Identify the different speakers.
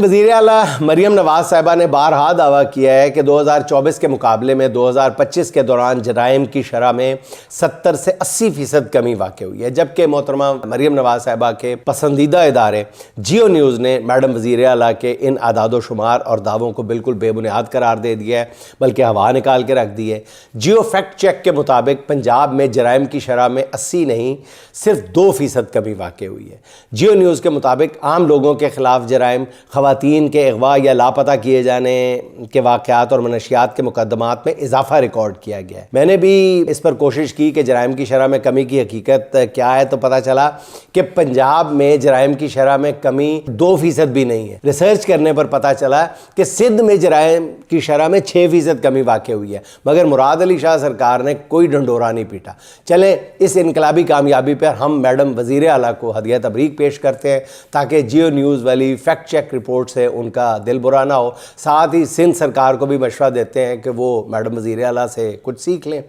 Speaker 1: वज़ीर आला मरियम नवाज साहिबा ने बारहा दावा किया है कि 2024 के मुकाबले में 2025 के दौरान जराइम की शरह में 70 से 80% कमी वाक़ हुई है, जबकि मोहतरमा मरियम नवाज साहिबा के पसंदीदा इदारे जियो न्यूज़ ने मैडम वज़ीर आला के इन आदाद शुमार और दावों को बिल्कुल बेबुनियाद करार दे दिया है, बल्कि हवा निकाल के रख दी है। जियो फैक्ट चेक के मुताबिक पंजाब में जराइम की शरह में 80 नहीं सिर्फ 2% कमी वाक़ हुई है। जियो न्यूज़ के मुताबिक आम लोगों के ख़िलाफ़ जराइम, ख़वातीन के अगवा या लापता किए जाने के वाक़यात और मनशियात के मुकदमात में इजाफा रिकॉर्ड किया गया है। मैंने भी इस पर कोशिश की कि जराइम की शरह में कमी की हकीकत क्या है, तो पता चला कि पंजाब में जराइम की शरह में कमी 2% भी नहीं है। रिसर्च करने पर पता चला कि सिंध में जराइम की शरह में 6% कमी वाक़ हुई है, मगर मुराद अली शाह सरकार ने कोई ढंढोरा नहीं पीटा। चलें इस इनकलाबी कामयाबी पर हम मैडम वज़ीर आला को हदिया तबरीक पेश करते हैं, ताकि जियो न्यूज़ वाली फैक्ट चेक रिपोर्ट से उनका दिल बुरा ना हो। साथ ही सिंध सरकार को भी मशवरा देते हैं कि वो मैडम वज़ीर आला से कुछ सीख लें।